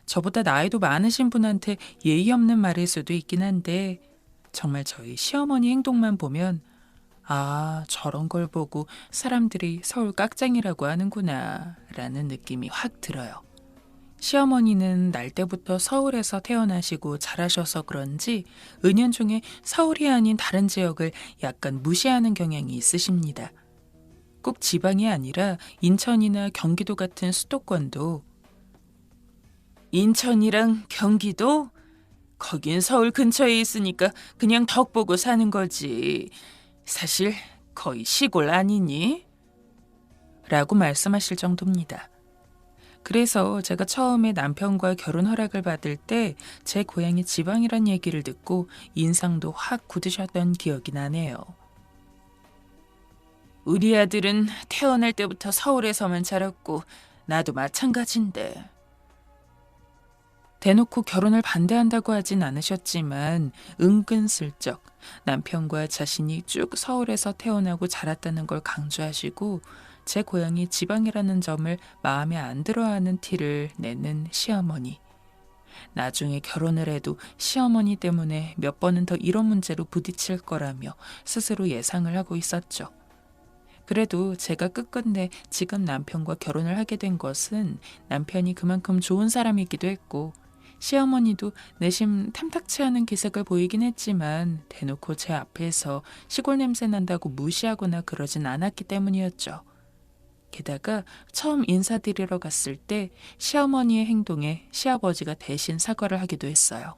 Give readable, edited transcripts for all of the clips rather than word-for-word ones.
저보다 나이도 많으신 분한테 예의 없는 말일 수도 있긴 한데 정말 저희 시어머니 행동만 보면 아, 저런 걸 보고 사람들이 서울 깍쟁이라고 하는구나 라는 느낌이 확 들어요. 시어머니는 날 때부터 서울에서 태어나시고 자라셔서 그런지 은연중에 서울이 아닌 다른 지역을 약간 무시하는 경향이 있으십니다. 꼭 지방이 아니라 인천이나 경기도 같은 수도권도 인천이랑 경기도? 거긴 서울 근처에 있으니까 그냥 덕 보고 사는 거지. 사실 거의 시골 아니니? 라고 말씀하실 정도입니다. 그래서 제가 처음에 남편과 결혼 허락을 받을 때 제 고향이 지방이란 얘기를 듣고 인상도 확 굳으셨던 기억이 나네요. 우리 아들은 태어날 때부터 서울에서만 자랐고 나도 마찬가지인데. 대놓고 결혼을 반대한다고 하진 않으셨지만 은근슬쩍 남편과 자신이 쭉 서울에서 태어나고 자랐다는 걸 강조하시고 제 고향이 지방이라는 점을 마음에 안 들어하는 티를 내는 시어머니. 나중에 결혼을 해도 시어머니 때문에 몇 번은 더 이런 문제로 부딪힐 거라며 스스로 예상을 하고 있었죠. 그래도 제가 끝끝내 지금 남편과 결혼을 하게 된 것은 남편이 그만큼 좋은 사람이기도 했고 시어머니도 내심 탐탁치 않은 기색을 보이긴 했지만 대놓고 제 앞에서 시골 냄새 난다고 무시하거나 그러진 않았기 때문이었죠. 게다가 처음 인사드리러 갔을 때 시어머니의 행동에 시아버지가 대신 사과를 하기도 했어요.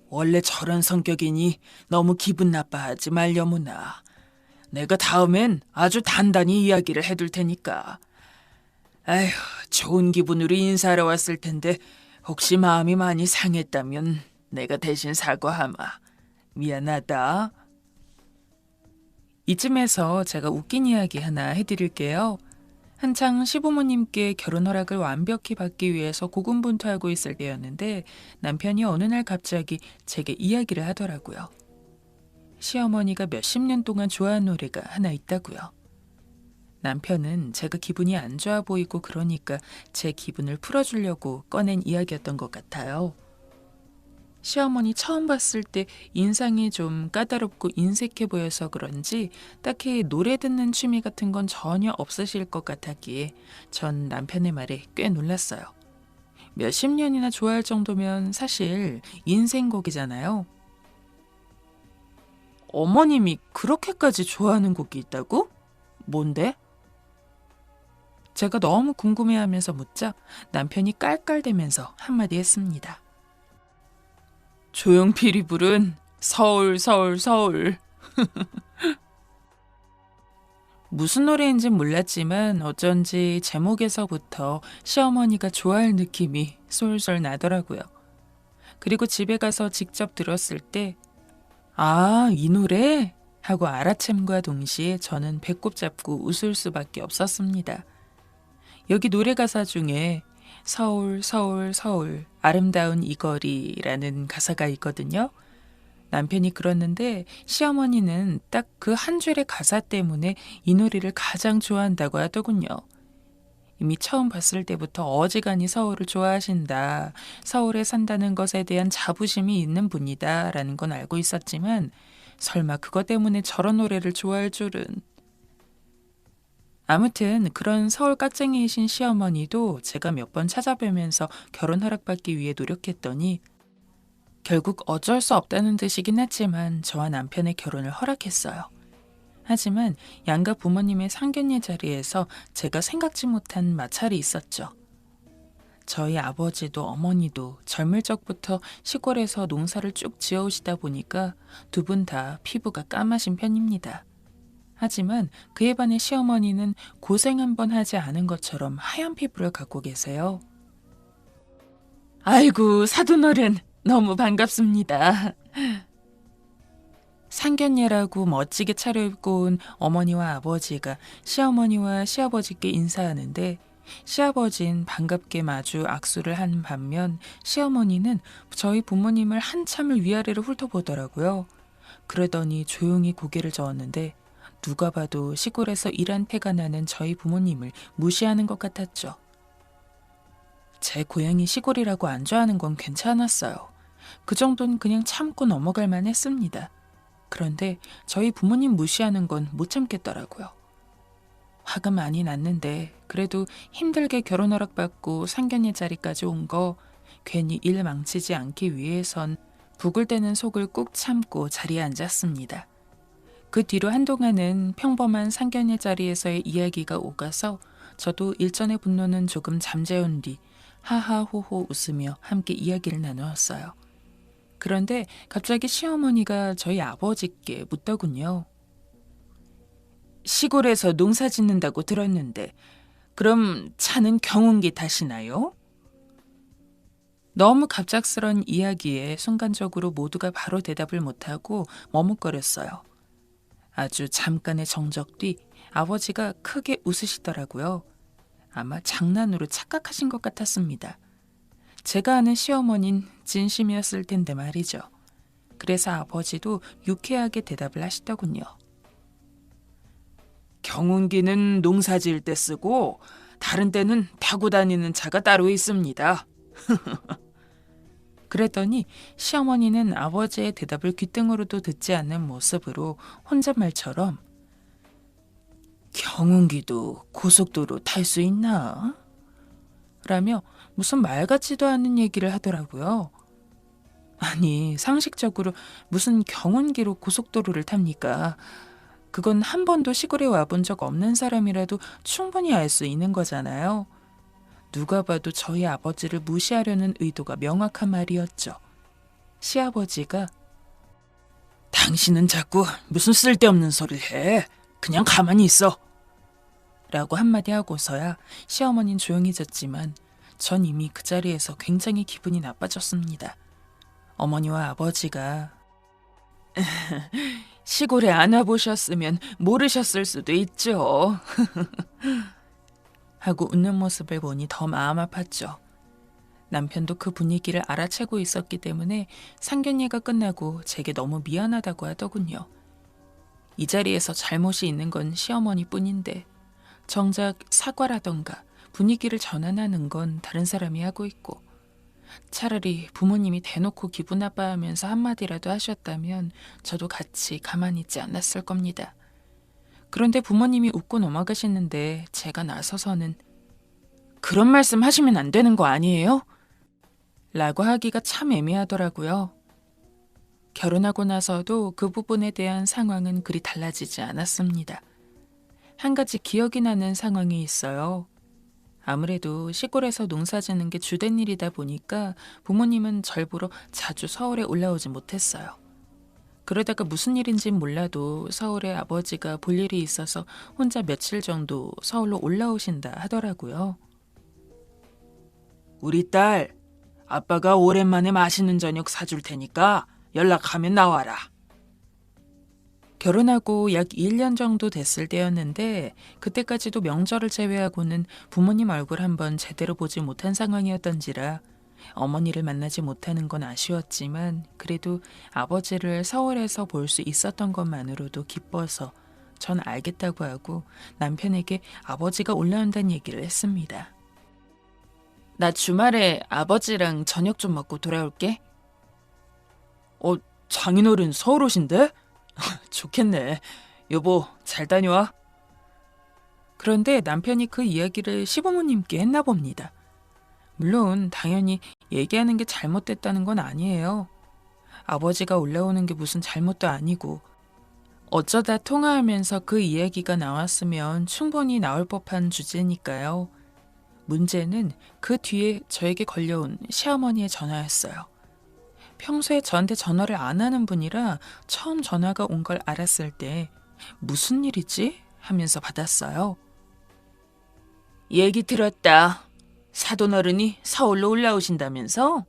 원래 저런 성격이니 너무 기분 나빠하지 말려무나. 내가 다음엔 아주 단단히 이야기를 해둘 테니까. 아휴, 좋은 기분으로 인사하러 왔을 텐데 혹시 마음이 많이 상했다면 내가 대신 사과하마. 미안하다. 이쯤에서 제가 웃긴 이야기 하나 해드릴게요. 한창 시부모님께 결혼 허락을 완벽히 받기 위해서 고군분투하고 있을 때였는데 남편이 어느 날 갑자기 제게 이야기를 하더라고요. 시어머니가 몇십 년 동안 좋아하는 노래가 하나 있다고요. 남편은 제가 기분이 안 좋아 보이고 그러니까 제 기분을 풀어주려고 꺼낸 이야기였던 것 같아요. 시어머니 처음 봤을 때 인상이 좀 까다롭고 인색해 보여서 그런지 딱히 노래 듣는 취미 같은 건 전혀 없으실 것 같았기에 전 남편의 말에 꽤 놀랐어요. 몇십 년이나 좋아할 정도면 사실 인생곡이잖아요. 어머님이 그렇게까지 좋아하는 곡이 있다고? 뭔데? 제가 너무 궁금해하면서 묻자 남편이 깔깔대면서 한마디 했습니다. 조용필이 부른 서울 서울 서울. 무슨 노래인진 몰랐지만 어쩐지 제목에서부터 시어머니가 좋아할 느낌이 솔솔 나더라고요. 그리고 집에 가서 직접 들었을 때 아, 이 노래? 하고 알아챔과 동시에 저는 배꼽 잡고 웃을 수밖에 없었습니다. 여기 노래 가사 중에 서울 서울 서울 아름다운 이 거리라는 가사가 있거든요. 남편이 그러는데 시어머니는 딱 그 한 줄의 가사 때문에 이 노래를 가장 좋아한다고 하더군요. 이미 처음 봤을 때부터 어지간히 서울을 좋아하신다. 서울에 산다는 것에 대한 자부심이 있는 분이다 라는 건 알고 있었지만 설마 그것 때문에 저런 노래를 좋아할 줄은. 아무튼 그런 서울 깍쟁이이신 시어머니도 제가 몇 번 찾아뵈면서 결혼 허락받기 위해 노력했더니 결국 어쩔 수 없다는 듯이긴 했지만 저와 남편의 결혼을 허락했어요. 하지만 양가 부모님의 상견례 자리에서 제가 생각지 못한 마찰이 있었죠. 저희 아버지도 어머니도 젊을 적부터 시골에서 농사를 쭉 지어오시다 보니까 두 분 다 피부가 까마신 편입니다. 하지만 그에 반해 시어머니는 고생 한번 하지 않은 것처럼 하얀 피부를 갖고 계세요. 아이고, 사돈어른 너무 반갑습니다. 상견례라고 멋지게 차려입고 온 어머니와 아버지가 시어머니와 시아버지께 인사하는데 시아버진 반갑게 마주 악수를 한 반면 시어머니는 저희 부모님을 한참을 위아래로 훑어보더라고요. 그러더니 조용히 고개를 저었는데 누가 봐도 시골에서 일한 태가 나는 저희 부모님을 무시하는 것 같았죠. 제 고향이 시골이라고 안 좋아하는 건 괜찮았어요. 그 정도는 그냥 참고 넘어갈 만했습니다. 그런데 저희 부모님 무시하는 건 못 참겠더라고요. 화가 많이 났는데 그래도 힘들게 결혼 허락받고 상견례 자리까지 온 거 괜히 일 망치지 않기 위해선 부글대는 속을 꾹 참고 자리에 앉았습니다. 그 뒤로 한동안은 평범한 상견례 자리에서의 이야기가 오가서 저도 일전의 분노는 조금 잠재운 뒤 하하호호 웃으며 함께 이야기를 나누었어요. 그런데 갑자기 시어머니가 저희 아버지께 묻더군요. 시골에서 농사 짓는다고 들었는데 그럼 차는 경운기 타시나요? 너무 갑작스런 이야기에 순간적으로 모두가 바로 대답을 못하고 머뭇거렸어요. 아주 잠깐의 정적 뒤 아버지가 크게 웃으시더라고요. 아마 장난으로 착각하신 것 같았습니다. 제가 아는 시어머니는 진심이었을 텐데 말이죠. 그래서 아버지도 유쾌하게 대답을 하시더군요. 경운기는 농사 지을 때 쓰고 다른 때는 타고 다니는 차가 따로 있습니다. 그랬더니 시어머니는 아버지의 대답을 귓등으로도 듣지 않는 모습으로 혼잣말처럼 경운기도 고속도로 탈 수 있나? 라며 무슨 말 같지도 않은 얘기를 하더라고요. 아니, 상식적으로 무슨 경운기로 고속도로를 탑니까? 그건 한 번도 시골에 와본 적 없는 사람이라도 충분히 알 수 있는 거잖아요. 누가 봐도 저희 아버지를 무시하려는 의도가 명확한 말이었죠. 시아버지가 당신은 자꾸 무슨 쓸데없는 소리를 해. 그냥 가만히 있어. 라고 한마디 하고서야 시어머니는 조용해졌지만 전 이미 그 자리에서 굉장히 기분이 나빠졌습니다. 어머니와 아버지가 시골에 안 와보셨으면 모르셨을 수도 있죠. 하고 웃는 모습을 보니 더 마음 아팠죠. 남편도 그 분위기를 알아채고 있었기 때문에 상견례가 끝나고 제게 너무 미안하다고 하더군요. 이 자리에서 잘못이 있는 건 시어머니뿐인데 정작 사과라던가 분위기를 전환하는 건 다른 사람이 하고 있고 차라리 부모님이 대놓고 기분 나빠하면서 한마디라도 하셨다면 저도 같이 가만히 있지 않았을 겁니다. 그런데 부모님이 웃고 넘어가시는데 제가 나서서는 그런 말씀 하시면 안 되는 거 아니에요? 라고 하기가 참 애매하더라고요. 결혼하고 나서도 그 부분에 대한 상황은 그리 달라지지 않았습니다. 한 가지 기억이 나는 상황이 있어요. 아무래도 시골에서 농사 짓는 게 주된 일이다 보니까 부모님은 절 보러 자주 서울에 올라오지 못했어요. 그러다가 무슨 일인진 몰라도 서울에 아버지가 볼 일이 있어서 혼자 며칠 정도 서울로 올라오신다 하더라고요. 우리 딸, 아빠가 오랜만에 맛있는 저녁 사줄 테니까 연락하면 나와라. 결혼하고 약 1년 정도 됐을 때였는데 그때까지도 명절을 제외하고는 부모님 얼굴 한번 제대로 보지 못한 상황이었던지라 어머니를 만나지 못하는 건 아쉬웠지만 그래도 아버지를 서울에서 볼 수 있었던 것만으로도 기뻐서 전 알겠다고 하고 남편에게 아버지가 올라온다는 얘기를 했습니다. 나 주말에 아버지랑 저녁 좀 먹고 돌아올게. 장인어른 서울 오신대? 좋겠네. 여보, 잘 다녀와. 그런데 남편이 그 이야기를 시부모님께 했나 봅니다. 물론 당연히 얘기하는 게 잘못됐다는 건 아니에요. 아버지가 올라오는 게 무슨 잘못도 아니고 어쩌다 통화하면서 그 이야기가 나왔으면 충분히 나올 법한 주제니까요. 문제는 그 뒤에 저에게 걸려온 시어머니의 전화였어요. 평소에 저한테 전화를 안 하는 분이라 처음 전화가 온 걸 알았을 때 무슨 일이지? 하면서 받았어요. 얘기 들었다. 사돈어른이 서울로 올라오신다면서?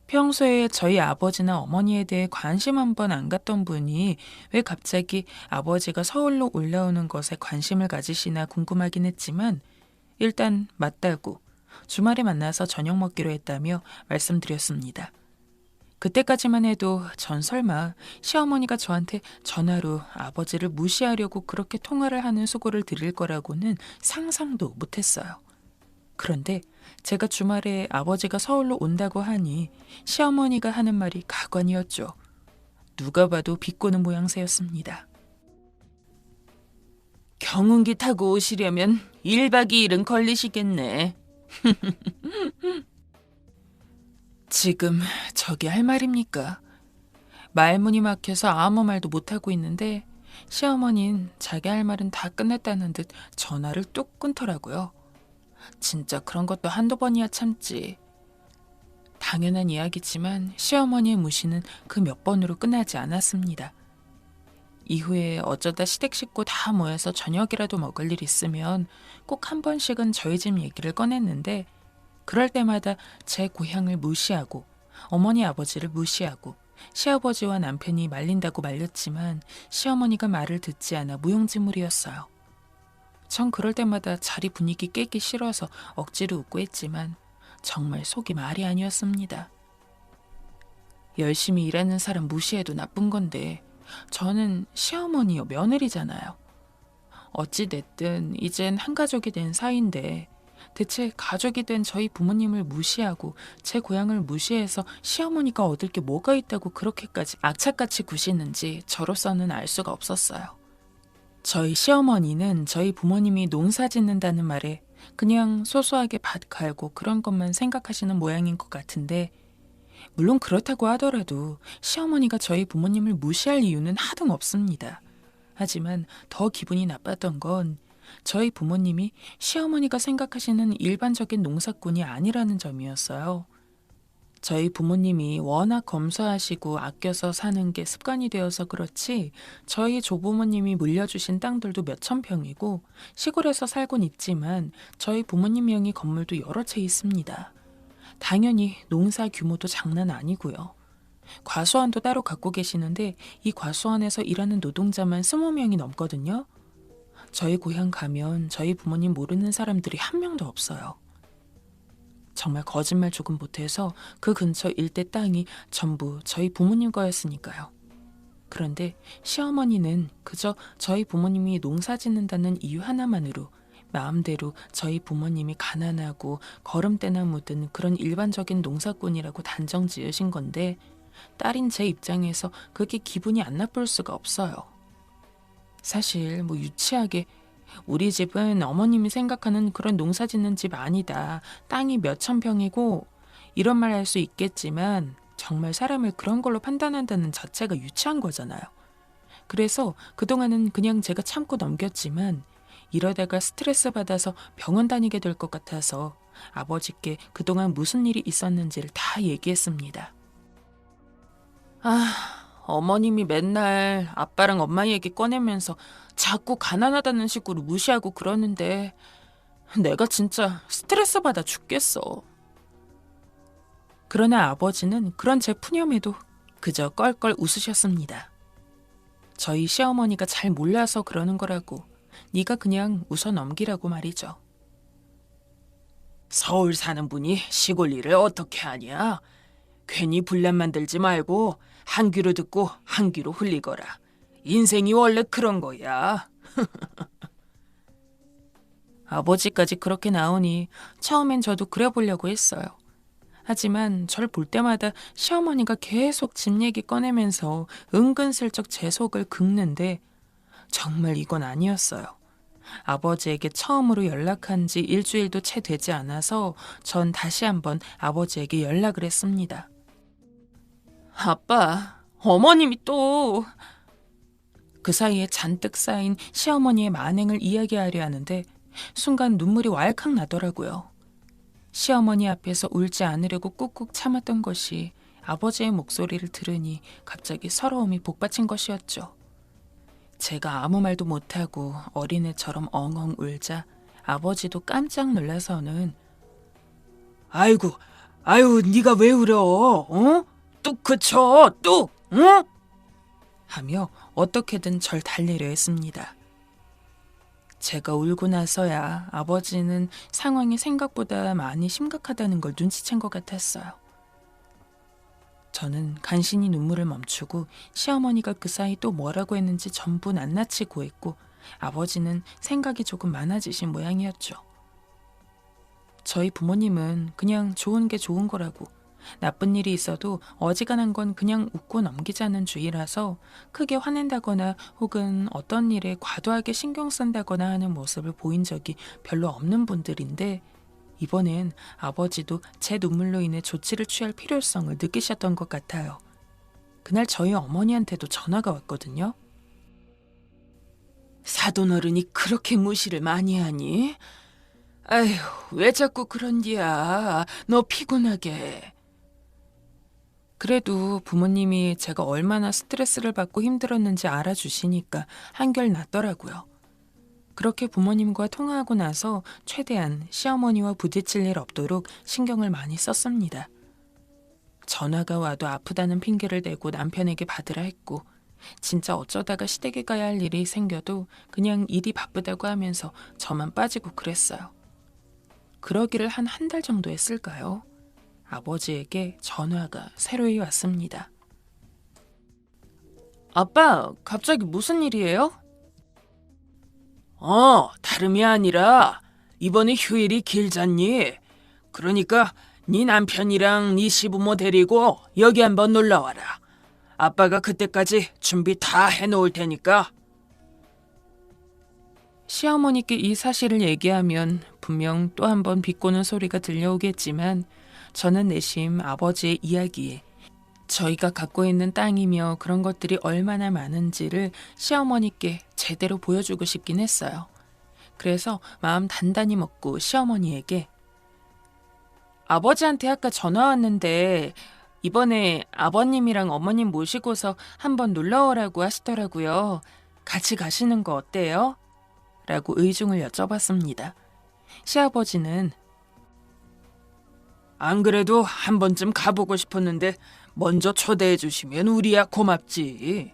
평소에 저희 아버지나 어머니에 대해 관심 한 번 안 갖던 분이 왜 갑자기 아버지가 서울로 올라오는 것에 관심을 가지시나 궁금하긴 했지만 일단 맞다고 주말에 만나서 저녁 먹기로 했다며 말씀드렸습니다. 그때까지만 해도 전 설마 시어머니가 저한테 전화로 아버지를 무시하려고 그렇게 통화를 하는 수고를 드릴 거라고는 상상도 못했어요. 그런데 제가 주말에 아버지가 서울로 온다고 하니 시어머니가 하는 말이 가관이었죠. 누가 봐도 비꼬는 모양새였습니다. 경운기 타고 오시려면 1박 2일은 걸리시겠네. 지금 저기 할 말입니까? 말문이 막혀서 아무 말도 못하고 있는데 시어머니는 자기 할 말은 다 끝냈다는 듯 전화를 뚝 끊더라고요. 진짜 그런 것도 한두 번이야 참지. 당연한 이야기지만 시어머니의 무시는 그 몇 번으로 끝나지 않았습니다. 이후에 어쩌다 시댁 식구 다 모여서 저녁이라도 먹을 일 있으면 꼭 한 번씩은 저희 집 얘기를 꺼냈는데 그럴 때마다 제 고향을 무시하고 어머니 아버지를 무시하고 시아버지와 남편이 말린다고 말렸지만 시어머니가 말을 듣지 않아 무용지물이었어요. 전 그럴 때마다 자리 분위기 깨기 싫어서 억지로 웃고 했지만 정말 속이 말이 아니었습니다. 열심히 일하는 사람 무시해도 나쁜 건데 저는 시어머니요 며느리잖아요. 어찌됐든 이젠 한 가족이 된 사이인데 대체 가족이 된 저희 부모님을 무시하고 제 고향을 무시해서 시어머니가 얻을 게 뭐가 있다고 그렇게까지 악착같이 구시는지 저로서는 알 수가 없었어요. 저희 시어머니는 저희 부모님이 농사 짓는다는 말에 그냥 소소하게 밭 갈고 그런 것만 생각하시는 모양인 것 같은데 물론 그렇다고 하더라도 시어머니가 저희 부모님을 무시할 이유는 하등 없습니다. 하지만 더 기분이 나빴던 건 저희 부모님이 시어머니가 생각하시는 일반적인 농사꾼이 아니라는 점이었어요. 저희 부모님이 워낙 검소하시고 아껴서 사는 게 습관이 되어서 그렇지 저희 조부모님이 물려주신 땅들도 몇천 평이고 시골에서 살곤 있지만 저희 부모님 명의 건물도 여러 채 있습니다. 당연히 농사 규모도 장난 아니고요. 과수원도 따로 갖고 계시는데 이 과수원에서 일하는 노동자만 20명이 넘거든요. 저희 고향 가면 저희 부모님 모르는 사람들이 한 명도 없어요. 정말 거짓말 조금 못해서 그 근처 일대 땅이 전부 저희 부모님 거였으니까요. 그런데 시어머니는 그저 저희 부모님이 농사 짓는다는 이유 하나만으로 마음대로 저희 부모님이 가난하고 거름때나 묻은 그런 일반적인 농사꾼이라고 단정 지으신 건데 딸인 제 입장에서 그게 기분이 안 나쁠 수가 없어요. 사실 유치하게 우리 집은 어머님이 생각하는 그런 농사 짓는 집 아니다. 땅이 몇천 평이고 이런 말 할 수 있겠지만 정말 사람을 그런 걸로 판단한다는 자체가 유치한 거잖아요. 그래서 그동안은 그냥 제가 참고 넘겼지만 이러다가 스트레스 받아서 병원 다니게 될 것 같아서 아버지께 그동안 무슨 일이 있었는지를 다 얘기했습니다. 어머님이 맨날 아빠랑 엄마 얘기 꺼내면서 자꾸 가난하다는 식으로 무시하고 그러는데 내가 진짜 스트레스 받아 죽겠어. 그러나 아버지는 그런 제 푸념에도 그저 껄껄 웃으셨습니다. 저희 시어머니가 잘 몰라서 그러는 거라고 네가 그냥 웃어 넘기라고 말이죠. 서울 사는 분이 시골 일을 어떻게 하냐? 괜히 분란 만들지 말고 한 귀로 듣고 한 귀로 흘리거라. 인생이 원래 그런 거야. 아버지까지 그렇게 나오니 처음엔 저도 그려보려고 했어요. 하지만 절 볼 때마다 시어머니가 계속 집 얘기 꺼내면서 은근슬쩍 제 속을 긁는데 정말 이건 아니었어요. 아버지에게 처음으로 연락한 지 일주일도 채 되지 않아서 전 다시 한번 아버지에게 연락을 했습니다. 아빠, 어머님이 또... 그 사이에 잔뜩 쌓인 시어머니의 만행을 이야기하려 하는데 순간 눈물이 왈칵 나더라고요. 시어머니 앞에서 울지 않으려고 꾹꾹 참았던 것이 아버지의 목소리를 들으니 갑자기 서러움이 복받친 것이었죠. 제가 아무 말도 못하고 어린애처럼 엉엉 울자 아버지도 깜짝 놀라서는 아이고, 아유, 네가 왜 울어? 어? 뚝 그쳐, 뚝, 응? 하며 어떻게든 절 달래려 했습니다. 제가 울고 나서야 아버지는 상황이 생각보다 많이 심각하다는 걸 눈치챈 것 같았어요. 저는 간신히 눈물을 멈추고 시어머니가 그 사이 또 뭐라고 했는지 전부 낱낱이 고했고 아버지는 생각이 조금 많아지신 모양이었죠. 저희 부모님은 그냥 좋은 게 좋은 거라고, 나쁜 일이 있어도 어지간한 건 그냥 웃고 넘기자는 주의라서 크게 화낸다거나 혹은 어떤 일에 과도하게 신경 쓴다거나 하는 모습을 보인 적이 별로 없는 분들인데, 이번엔 아버지도 제 눈물로 인해 조치를 취할 필요성을 느끼셨던 것 같아요. 그날 저희 어머니한테도 전화가 왔거든요. 사돈어른이 그렇게 무시를 많이 하니? 아휴, 왜 자꾸 그런디야? 너 피곤하게. 그래도 부모님이 제가 얼마나 스트레스를 받고 힘들었는지 알아주시니까 한결 낫더라고요. 그렇게 부모님과 통화하고 나서 최대한 시어머니와 부딪힐 일 없도록 신경을 많이 썼습니다. 전화가 와도 아프다는 핑계를 대고 남편에게 받으라 했고, 진짜 어쩌다가 시댁에 가야 할 일이 생겨도 그냥 일이 바쁘다고 하면서 저만 빠지고 그랬어요. 그러기를 한 달 정도 했을까요? 아버지에게 전화가 새로이 왔습니다. 아빠, 갑자기 무슨 일이에요? 다름이 아니라 이번에 휴일이 길잖니. 그러니까 네 남편이랑 네 시부모 데리고 여기 한번 놀러와라. 아빠가 그때까지 준비 다 해놓을 테니까. 시어머니께 이 사실을 얘기하면 분명 또 한 번 비꼬는 소리가 들려오겠지만, 저는 내심 아버지의 이야기에 저희가 갖고 있는 땅이며 그런 것들이 얼마나 많은지를 시어머니께 제대로 보여주고 싶긴 했어요. 그래서 마음 단단히 먹고 시어머니에게, 아버지한테 아까 전화 왔는데 이번에 아버님이랑 어머님 모시고서 한번 놀러 오라고 하시더라고요. 같이 가시는 거 어때요? 라고 의중을 여쭤봤습니다. 시아버지는, 안 그래도 한 번쯤 가보고 싶었는데 먼저 초대해 주시면 우리야 고맙지.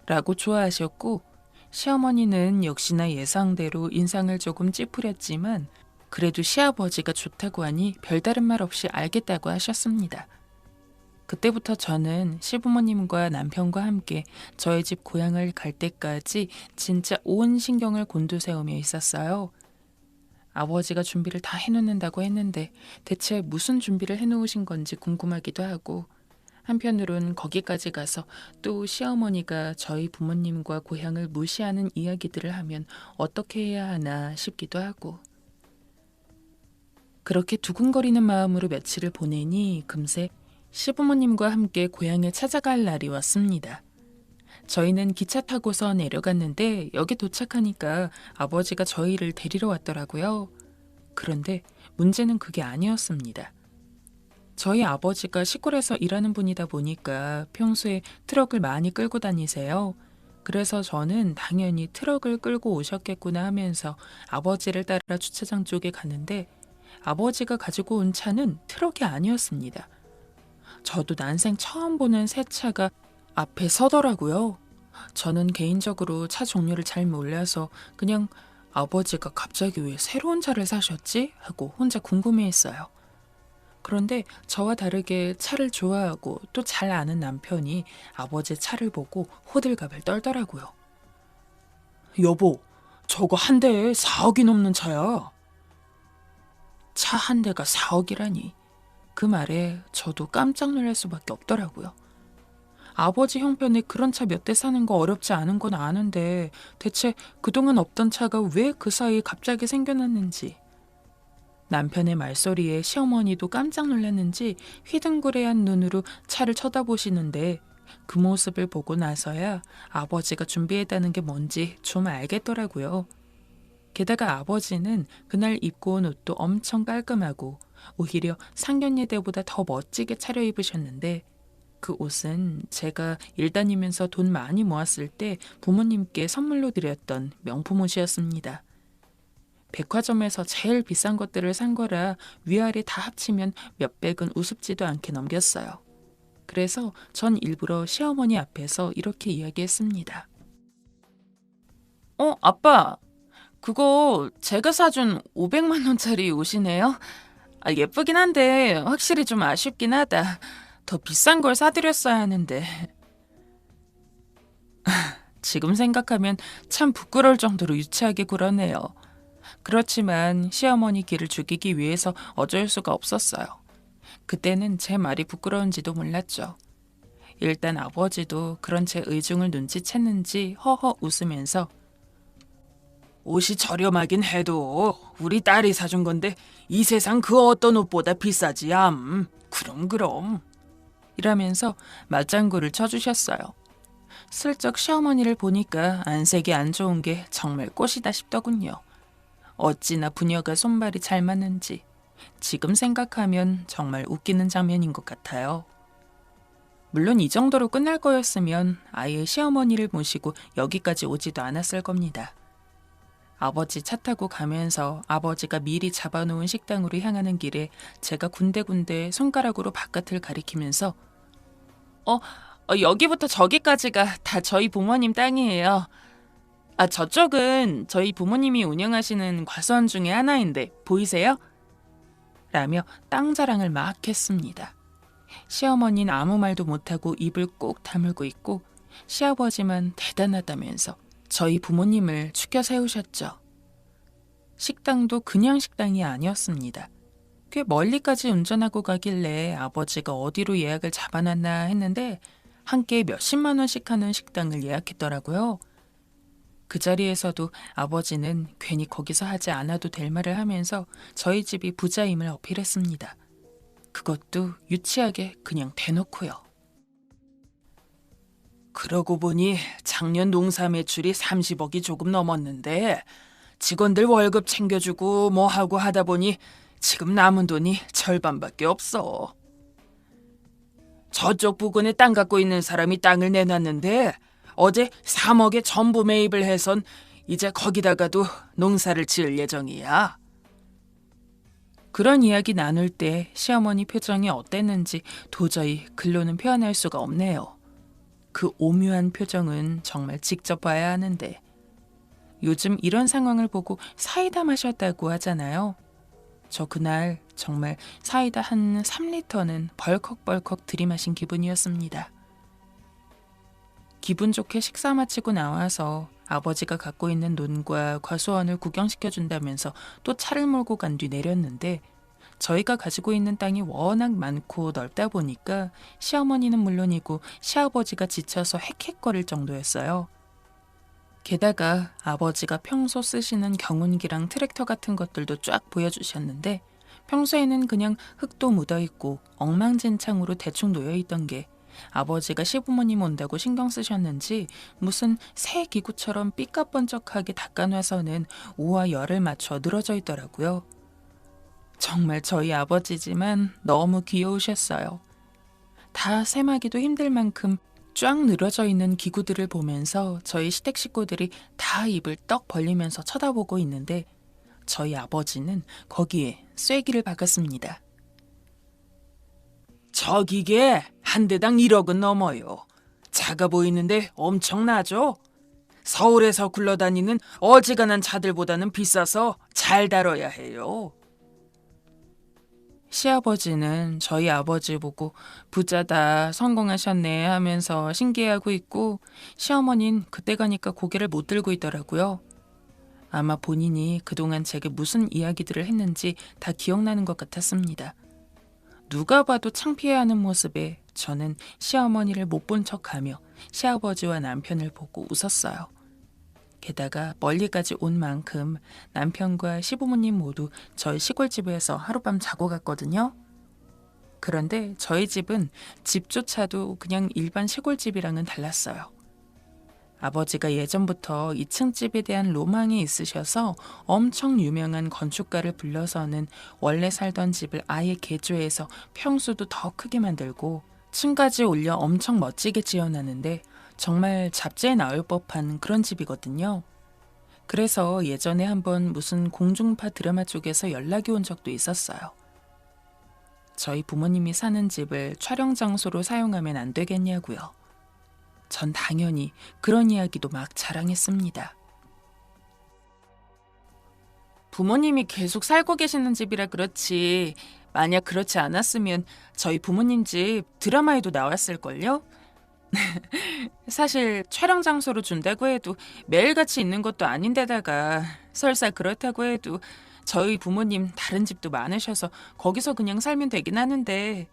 라고 좋아하셨고, 시어머니는 역시나 예상대로 인상을 조금 찌푸렸지만 그래도 시아버지가 좋다고 하니 별다른 말 없이 알겠다고 하셨습니다. 그때부터 저는 시부모님과 남편과 함께 저희 집 고향을 갈 때까지 진짜 온 신경을 곤두세우며 있었어요. 아버지가 준비를 다 해놓는다고 했는데 대체 무슨 준비를 해놓으신 건지 궁금하기도 하고, 한편으론 거기까지 가서 또 시어머니가 저희 부모님과 고향을 무시하는 이야기들을 하면 어떻게 해야 하나 싶기도 하고, 그렇게 두근거리는 마음으로 며칠을 보내니 금세 시부모님과 함께 고향을 찾아갈 날이 왔습니다. 저희는 기차 타고서 내려갔는데 여기 도착하니까 아버지가 저희를 데리러 왔더라고요. 그런데 문제는 그게 아니었습니다. 저희 아버지가 시골에서 일하는 분이다 보니까 평소에 트럭을 많이 끌고 다니세요. 그래서 저는 당연히 트럭을 끌고 오셨겠구나 하면서 아버지를 따라 주차장 쪽에 갔는데, 아버지가 가지고 온 차는 트럭이 아니었습니다. 저도 난생 처음 보는 새 차가 앞에 서더라고요. 저는 개인적으로 차 종류를 잘 몰라서 그냥 아버지가 갑자기 왜 새로운 차를 사셨지? 하고 혼자 궁금해했어요. 그런데 저와 다르게 차를 좋아하고 또 잘 아는 남편이 아버지 차를 보고 호들갑을 떨더라고요. 여보, 저거 한 대에 4억이 넘는 차야. 차 한 대가 4억이라니. 그 말에 저도 깜짝 놀랄 수밖에 없더라고요. 아버지 형편에 그런 차 몇 대 사는 거 어렵지 않은 건 아는데 대체 그동안 없던 차가 왜 그 사이에 갑자기 생겨났는지. 남편의 말소리에 시어머니도 깜짝 놀랐는지 휘둥그레한 눈으로 차를 쳐다보시는데, 그 모습을 보고 나서야 아버지가 준비했다는 게 뭔지 좀 알겠더라고요. 게다가 아버지는 그날 입고 온 옷도 엄청 깔끔하고 오히려 상견례 때보다 더 멋지게 차려입으셨는데, 그 옷은 제가 일 다니면서 돈 많이 모았을 때 부모님께 선물로 드렸던 명품 옷이었습니다. 백화점에서 제일 비싼 것들을 산 거라 위아래 다 합치면 몇백은 우습지도 않게 넘겼어요. 그래서 전 일부러 시어머니 앞에서 이렇게 이야기했습니다. 아빠, 그거 제가 사준 500만 원짜리 옷이네요. 예쁘긴 한데 확실히 좀 아쉽긴 하다. 더 비싼 걸 사드렸어야 하는데. 지금 생각하면 참 부끄러울 정도로 유치하게 굴었네요. 그렇지만 시어머니 기를 죽이기 위해서 어쩔 수가 없었어요. 그때는 제 말이 부끄러운지도 몰랐죠. 일단 아버지도 그런 제 의중을 눈치챘는지 허허 웃으면서 옷이 저렴하긴 해도 우리 딸이 사준 건데 이 세상 그 어떤 옷보다 비싸지 암. 그럼. 이라면서 맞장구를 쳐주셨어요. 슬쩍 시어머니를 보니까 안색이 안 좋은 게 정말 꽃이다 싶더군요. 어찌나 부녀가 손발이 잘 맞는지 지금 생각하면 정말 웃기는 장면인 것 같아요. 물론 이 정도로 끝날 거였으면 아예 시어머니를 모시고 여기까지 오지도 않았을 겁니다. 아버지 차 타고 가면서 아버지가 미리 잡아놓은 식당으로 향하는 길에 제가 군데군데 손가락으로 바깥을 가리키면서 여기부터 저기까지가 다 저희 부모님 땅이에요. 저쪽은 저희 부모님이 운영하시는 과수원 중에 하나인데 보이세요? 라며 땅 자랑을 막 했습니다. 시어머니는 아무 말도 못하고 입을 꼭 다물고 있고 시아버지만 대단하다면서 저희 부모님을 추켜 세우셨죠. 식당도 그냥 식당이 아니었습니다. 꽤 멀리까지 운전하고 가길래 아버지가 어디로 예약을 잡아놨나 했는데 한 끼에 몇십만 원씩 하는 식당을 예약했더라고요. 그 자리에서도 아버지는 괜히 거기서 하지 않아도 될 말을 하면서 저희 집이 부자임을 어필했습니다. 그것도 유치하게 그냥 대놓고요. 그러고 보니 작년 농사 매출이 30억이 조금 넘었는데 직원들 월급 챙겨주고 뭐하고 하다 보니 지금 남은 돈이 절반밖에 없어. 저쪽 부근에 땅 갖고 있는 사람이 땅을 내놨는데 어제 3억에 전부 매입을 해선 이제 거기다가도 농사를 지을 예정이야. 그런 이야기 나눌 때 시어머니 표정이 어땠는지 도저히 글로는 표현할 수가 없네요. 그 오묘한 표정은 정말 직접 봐야 하는데 요즘 이런 상황을 보고 사이다 마셨다고 하잖아요. 저 그날 정말 사이다 한 3리터는 벌컥벌컥 들이마신 기분이었습니다. 기분 좋게 식사 마치고 나와서 아버지가 갖고 있는 논과 과수원을 구경시켜준다면서 또 차를 몰고 간 뒤 내렸는데 저희가 가지고 있는 땅이 워낙 많고 넓다 보니까 시어머니는 물론이고 시아버지가 지쳐서 헥헥거릴 정도였어요. 게다가 아버지가 평소 쓰시는 경운기랑 트랙터 같은 것들도 쫙 보여주셨는데 평소에는 그냥 흙도 묻어있고 엉망진창으로 대충 놓여있던 게 아버지가 시부모님 온다고 신경 쓰셨는지 무슨 새 기구처럼 삐까번쩍하게 닦아놔서는 오와 열을 맞춰 늘어져 있더라고요. 정말 저희 아버지지만 너무 귀여우셨어요. 다 셈하기도 힘들 만큼 쫙 늘어져 있는 기구들을 보면서 저희 시댁 식구들이 다 입을 떡 벌리면서 쳐다보고 있는데 저희 아버지는 거기에 쐐기를 박았습니다. 저 기계 한 대당 1억은 넘어요. 작아 보이는데 엄청나죠? 서울에서 굴러다니는 어지간한 차들보다는 비싸서 잘 다뤄야 해요. 시아버지는 저희 아버지 보고 부자다 성공하셨네 하면서 신기해하고 있고 시어머니는 그때 가니까 고개를 못 들고 있더라고요. 아마 본인이 그동안 제게 무슨 이야기들을 했는지 다 기억나는 것 같았습니다. 누가 봐도 창피해하는 모습에 저는 시어머니를 못 본 척하며 시아버지와 남편을 보고 웃었어요. 게다가 멀리까지 온 만큼 남편과 시부모님 모두 저희 시골집에서 하룻밤 자고 갔거든요. 그런데 저희 집은 집조차도 그냥 일반 시골집이랑은 달랐어요. 아버지가 예전부터 2층 집에 대한 로망이 있으셔서 엄청 유명한 건축가를 불러서는 원래 살던 집을 아예 개조해서 평수도 더 크게 만들고 층까지 올려 엄청 멋지게 지어놨는데 정말 잡지에 나올 법한 그런 집이거든요. 그래서 예전에 한번 무슨 공중파 드라마 쪽에서 연락이 온 적도 있었어요. 저희 부모님이 사는 집을 촬영 장소로 사용하면 안 되겠냐고요. 전 당연히 그런 이야기도 막 자랑했습니다. 부모님이 계속 살고 계시는 집이라 그렇지 만약 그렇지 않았으면 저희 부모님 집 드라마에도 나왔을걸요? 사실 촬영 장소로 준다고 해도 매일같이 있는 것도 아닌데다가 설사 그렇다고 해도 저희 부모님 다른 집도 많으셔서 거기서 그냥 살면 되긴 하는데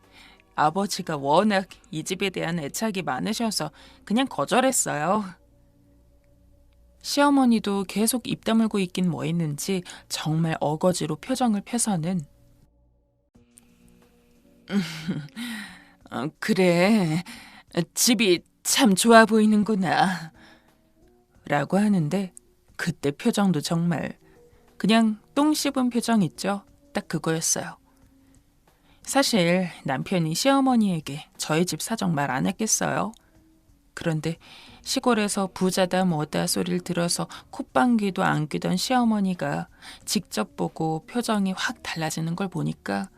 아버지가 워낙 이 집에 대한 애착이 많으셔서 그냥 거절했어요. 시어머니도 계속 입 다물고 있긴 뭐 했는지 정말 어거지로 표정을 펴서는 그래, 집이 참 좋아 보이는구나 라고 하는데 그때 표정도 정말 그냥 똥 씹은 표정 있죠? 딱 그거였어요. 사실 남편이 시어머니에게 저희 집 사정 말 안 했겠어요. 그런데 시골에서 부자다 뭐다 소리를 들어서 콧방귀도 안 뀌던 시어머니가 직접 보고 표정이 확 달라지는 걸 보니까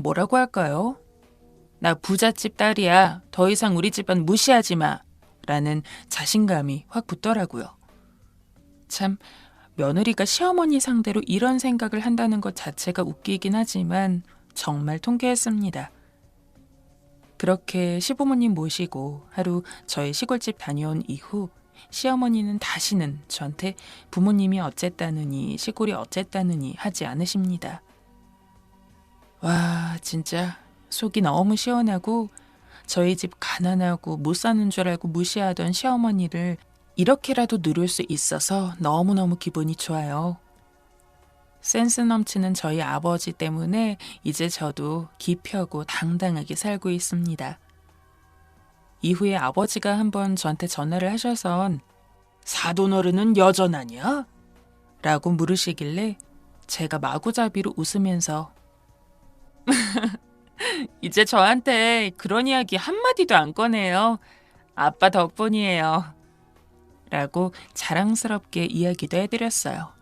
뭐라고 할까요? 나 부잣집 딸이야. 더 이상 우리 집안 무시하지 마. 라는 자신감이 확 붙더라고요. 참 며느리가 시어머니 상대로 이런 생각을 한다는 것 자체가 웃기긴 하지만 정말 통쾌했습니다. 그렇게 시부모님 모시고 하루 저희 시골집 다녀온 이후 시어머니는 다시는 저한테 부모님이 어쨌다느니 시골이 어쨌다느니 하지 않으십니다. 와, 진짜 속이 너무 시원하고 저희 집 가난하고 못 사는 줄 알고 무시하던 시어머니를 이렇게라도 누를 수 있어서 너무너무 기분이 좋아요. 센스 넘치는 저희 아버지 때문에 이제 저도 기펴고 당당하게 살고 있습니다. 이후에 아버지가 한번 저한테 전화를 하셔선 사돈어른은 여전하냐? 라고 물으시길래 제가 마구잡이로 웃으면서 이제 저한테 그런 이야기 한마디도 안 꺼내요. 아빠 덕분이에요. 라고 자랑스럽게 이야기도 해드렸어요.